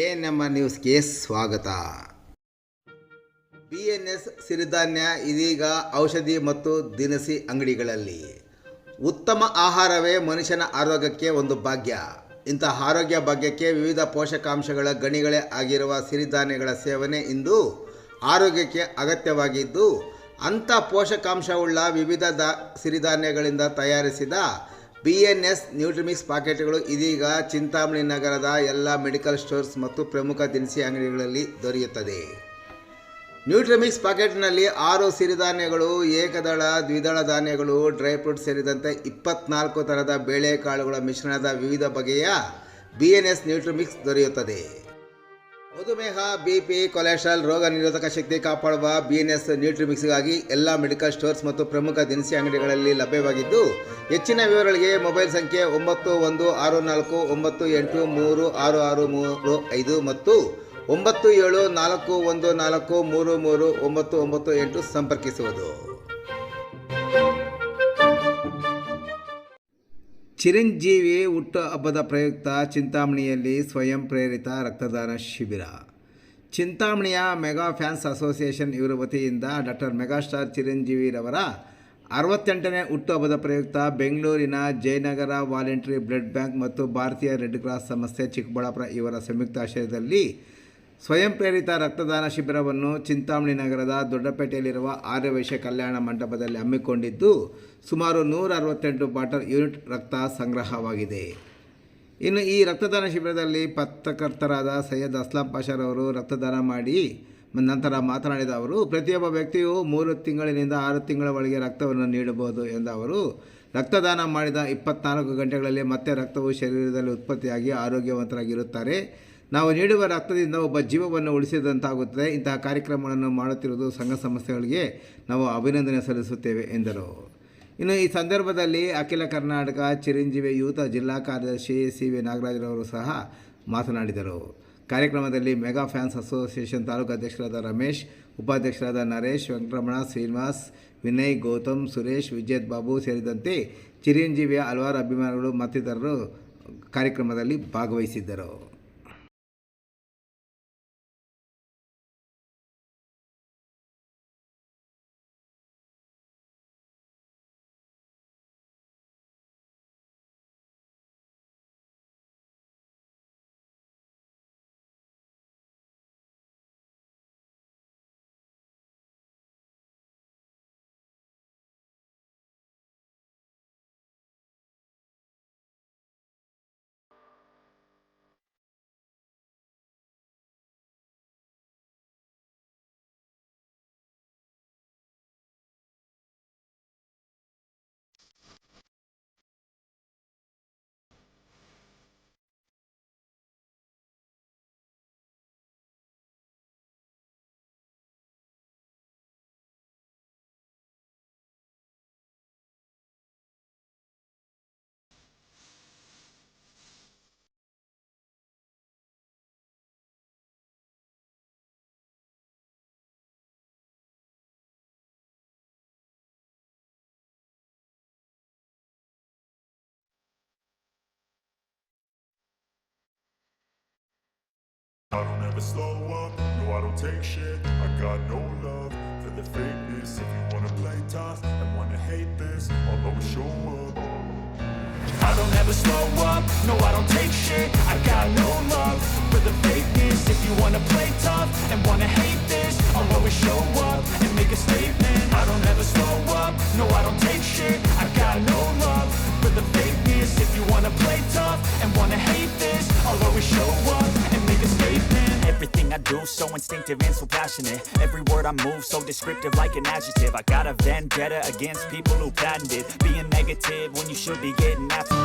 ನಮ್ಮ ನ್ಯೂಸ್ಗೆ ಸ್ವಾಗತ. BNS ಸಿರಿಧಾನ್ಯ ಇದೀಗ ಔಷಧಿ ಮತ್ತು ದಿನಸಿ ಅಂಗಡಿಗಳಲ್ಲಿ. ಉತ್ತಮ ಆಹಾರವೇ ಮನುಷ್ಯನ ಆರೋಗ್ಯಕ್ಕೆ ಒಂದು ಭಾಗ್ಯ. ಇಂತಹ ಆರೋಗ್ಯ ಭಾಗ್ಯಕ್ಕೆ ವಿವಿಧ ಪೋಷಕಾಂಶಗಳ ಗಣಿಗಳೇ ಆಗಿರುವ ಸಿರಿಧಾನ್ಯಗಳ ಸೇವನೆ ಇಂದು ಆರೋಗ್ಯಕ್ಕೆ ಅಗತ್ಯವಾಗಿದ್ದು, ಅಂಥ ಪೋಷಕಾಂಶವುಳ್ಳ ವಿವಿಧ ಸಿರಿಧಾನ್ಯಗಳಿಂದ ತಯಾರಿಸಿದ BNS ನ್ಯೂಟ್ರಿಮಿಕ್ಸ್ ಪಾಕೆಟ್ಗಳು ಇದೀಗ ಚಿಂತಾಮಣಿ ನಗರದ ಎಲ್ಲ ಮೆಡಿಕಲ್ ಸ್ಟೋರ್ಸ್ ಮತ್ತು ಪ್ರಮುಖ ದಿನಸಿ ಅಂಗಡಿಗಳಲ್ಲಿ ದೊರೆಯುತ್ತದೆ. ನ್ಯೂಟ್ರಿಮಿಕ್ಸ್ ಪಾಕೆಟ್ನಲ್ಲಿ 6 ಸಿರಿಧಾನ್ಯಗಳು, ಏಕದಳ ದ್ವಿದಳ ಧಾನ್ಯಗಳು, ಡ್ರೈ ಫ್ರೂಟ್ ಸೇರಿದಂತೆ 24 ಥರದ ಬೇಳೆಕಾಳುಗಳ ಮಿಶ್ರಣದ ವಿವಿಧ ಬಗೆಯ BNS ನ್ಯೂಟ್ರಿಮಿಕ್ಸ್ ದೊರೆಯುತ್ತದೆ. ಮಧುಮೇಹ, BP, ಕೊಲೆಸ್ಟ್ರಾಲ್, ರೋಗ ನಿರೋಧಕ ಶಕ್ತಿ ಕಾಪಾಡುವ BNS ನ್ಯೂಟ್ರಿಮಿಕ್ಸ್ಗಾಗಿ ಎಲ್ಲ ಮೆಡಿಕಲ್ ಸ್ಟೋರ್ಸ್ ಮತ್ತು ಪ್ರಮುಖ ದಿನಸಿ ಅಂಗಡಿಗಳಲ್ಲಿ ಲಭ್ಯವಾಗಿದ್ದು, ಹೆಚ್ಚಿನ ವಿವರಗಳಿಗೆ ಮೊಬೈಲ್ ಸಂಖ್ಯೆ 916498366335 ಮತ್ತು 9741433998 ಸಂಪರ್ಕಿಸುವುದು. ಚಿರಂಜೀವಿ ಹುಟ್ಟುಹಬ್ಬದ ಪ್ರಯುಕ್ತ ಚಿಂತಾಮಣಿಯಲ್ಲಿ ಸ್ವಯಂ ಪ್ರೇರಿತ ರಕ್ತದಾನ ಶಿಬಿರ. ಚಿಂತಾಮಣಿಯ ಮೆಗಾ ಫ್ಯಾನ್ಸ್ ಅಸೋಸಿಯೇಷನ್ ಇವರ ವತಿಯಿಂದ ಡಾಕ್ಟರ್ ಮೆಗಾಸ್ಟಾರ್ ಚಿರಂಜೀವಿರವರ 68ನೇ ಹುಟ್ಟುಹಬ್ಬದ ಪ್ರಯುಕ್ತ ಬೆಂಗಳೂರಿನ ಜಯನಗರ ವಾಲಂಟರಿ ಬ್ಲಡ್ ಬ್ಯಾಂಕ್ ಮತ್ತು ಭಾರತೀಯ ರೆಡ್ ಕ್ರಾಸ್ ಸಂಸ್ಥೆ ಚಿಕ್ಕಬಳ್ಳಾಪುರ ಇವರ ಸಂಯುಕ್ತ ಆಶ್ರಯದಲ್ಲಿ ಸ್ವಯಂ ಪ್ರೇರಿತ ರಕ್ತದಾನ ಶಿಬಿರವನ್ನು ಚಿಂತಾಮಣಿ ನಗರದ ದೊಡ್ಡಪೇಟೆಯಲ್ಲಿರುವ ಆರ್ಯವೈಶ್ಯ ಕಲ್ಯಾಣ ಮಂಟಪದಲ್ಲಿ ಹಮ್ಮಿಕೊಂಡಿದ್ದು, ಸುಮಾರು 168 ಬಾಟಲ್ ಯೂನಿಟ್ ರಕ್ತ ಸಂಗ್ರಹವಾಗಿದೆ. ಇನ್ನು ಈ ರಕ್ತದಾನ ಶಿಬಿರದಲ್ಲಿ ಪತ್ರಕರ್ತರಾದ ಸೈಯದ್ ಅಸ್ಲಾಂ ಪಾಷಾರವರು ರಕ್ತದಾನ ಮಾಡಿ ನಂತರ ಮಾತನಾಡಿದ ಅವರು, ಪ್ರತಿಯೊಬ್ಬ ವ್ಯಕ್ತಿಯು 3 ತಿಂಗಳಿನಿಂದ 6 ತಿಂಗಳ ಒಳಗೆ ರಕ್ತವನ್ನು ನೀಡಬಹುದು ಎಂದ ಅವರು, ರಕ್ತದಾನ ಮಾಡಿದ 24 ಗಂಟೆಗಳಲ್ಲಿ ಮತ್ತೆ ರಕ್ತವು ಶರೀರದಲ್ಲಿ ಉತ್ಪತ್ತಿಯಾಗಿ ಆರೋಗ್ಯವಂತರಾಗಿರುತ್ತಾರೆ. ನಾವು ನೀಡುವ ರಕ್ತದಿಂದ ಒಬ್ಬ ಜೀವವನ್ನು ಉಳಿಸಿದಂತಾಗುತ್ತದೆ. ಇಂತಹ ಕಾರ್ಯಕ್ರಮಗಳನ್ನು ಮಾಡುತ್ತಿರುವುದು ಸಂಘ ಸಂಸ್ಥೆಗಳಿಗೆ ನಾವು ಅಭಿನಂದನೆ ಸಲ್ಲಿಸುತ್ತೇವೆ ಎಂದರು. ಇನ್ನು ಈ ಸಂದರ್ಭದಲ್ಲಿ ಅಖಿಲ ಕರ್ನಾಟಕ ಚಿರಂಜೀವಿ ಯೂತ್ ಜಿಲ್ಲಾ ಕಾರ್ಯದರ್ಶಿ CV ನಾಗರಾಜರವರು ಸಹ ಮಾತನಾಡಿದರು. ಕಾರ್ಯಕ್ರಮದಲ್ಲಿ ಮೆಗಾ ಫ್ಯಾನ್ಸ್ ಅಸೋಸಿಯೇಷನ್ ತಾಲೂಕು ಅಧ್ಯಕ್ಷರಾದ ರಮೇಶ್, ಉಪಾಧ್ಯಕ್ಷರಾದ ನರೇಶ್, ವೆಂಕಟರಮಣ, ಶ್ರೀನಿವಾಸ್, ವಿನಯ್, ಗೌತಮ್, ಸುರೇಶ್, ವಿಜೇತ್ ಬಾಬು ಸೇರಿದಂತೆ ಚಿರಂಜೀವಿಯ ಹಲವಾರು ಅಭಿಮಾನಿಗಳು ಮತ್ತಿತರರು ಕಾರ್ಯಕ್ರಮದಲ್ಲಿ ಭಾಗವಹಿಸಿದ್ದರು. I don't ever slow up, no I don't take shit. I got no love for the fakeness. If you wanna play tough and wanna hate this, I'll always show up. I don't ever slow up, no I don't take shit. I got no love for the fakeness. If you wanna play tough and wanna hate this, I'll always show up and make a statement. I don't ever slow up, no I don't take shit. I got no love for the fakeness. If you wanna play tough and wanna hate this, I'll always show up and make a statement. Everything I do so instinctive and so passionate. Every word I move so descriptive like an adjective. I got a vendetta against people who patented being negative when you should be getting after.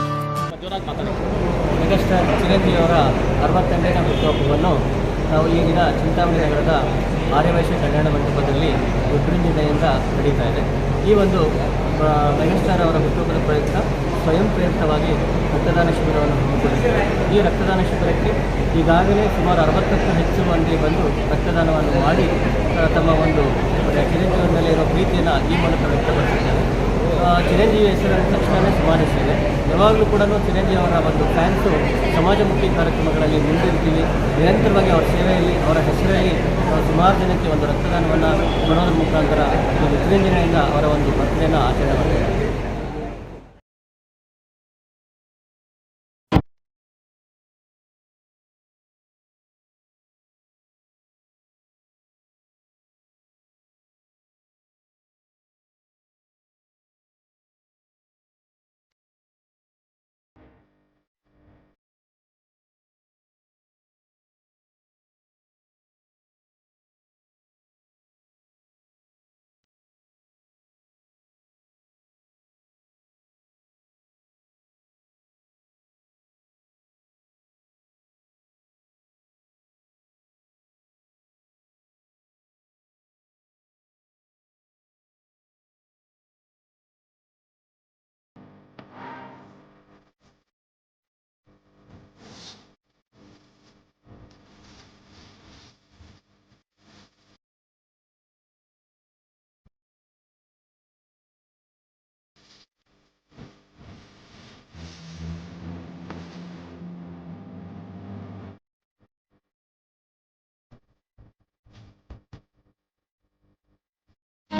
Megastar ಚಿರಂಜೀವಿಯವರ 68ನೇ ಹುಟ್ಟುಹಬ್ಬವನ್ನು ನಾವು ಈ ದಿನ ಚಿಂತಾಮಣಿ ನಗರದ ಆರ್ಯವೈಶ್ಯ ಕಲ್ಯಾಣ ಮಂಟಪದಲ್ಲಿ ವಿಜೃಂಭಣೆಯಿಂದ ನಡೀತಾ ಇದೆ. ಈ ಒಂದು ಮೆಗಾಸ್ಟಾರ್ ಅವರ ಹುಟ್ಟುಹಬ್ಬದ ಪ್ರಯುಕ್ತ ಸ್ವಯಂ ಪ್ರೇರಿತವಾಗಿ ರಕ್ತದಾನ ಶಿಬಿರವನ್ನು ಹಮ್ಮಿಕೊಂಡಿದ್ದೇವೆ. ಈ ರಕ್ತದಾನ ಶಿಬಿರಕ್ಕೆ ಈಗಾಗಲೇ ಸುಮಾರು 60ಕ್ಕೂ ಹೆಚ್ಚು ಮಂದಿ ಬಂದು ರಕ್ತದಾನವನ್ನು ಮಾಡಿ ತಮ್ಮ ಒಂದು ಚಿರಂಜೀವಿಯ ಮೇಲೆ ಇರೋ ಪ್ರೀತಿಯನ್ನು ಈ ಮೂಲಕ ವ್ಯಕ್ತಪಡಿಸಿದ್ದಾರೆ. ಚಿರಂಜೀವಿ ಹೆಸರು ಅಂದ ತಕ್ಷಣವೇ ಸಮಾಜ ಸೇವೆ. ಯಾವಾಗಲೂ ಕೂಡ ಚಿರಂಜೀವಿ ಅವರ ಒಂದು ಫ್ಯಾನ್ಸು ಸಮಾಜಮುಖಿ ಕಾರ್ಯಕ್ರಮಗಳಲ್ಲಿ ಮುಂದಿರ್ತೀವಿ. ನಿರಂತರವಾಗಿ ಅವರ ಸೇವೆಯಲ್ಲಿ ಅವರ ಹೆಸರಲ್ಲಿ ಸುಮಾರು ಜನಕ್ಕೆ ಒಂದು ರಕ್ತದಾನವನ್ನು ಕೊಡೋದ್ರ ಮುಖಾಂತರ ಒಂದು ವಿಜೃಂಭಣೆಯಿಂದ ಅವರ ಒಂದು ಬರ್ತ್ಡೇನ ಆಚರಣೆ ಮಾಡ್ತಾರೆ.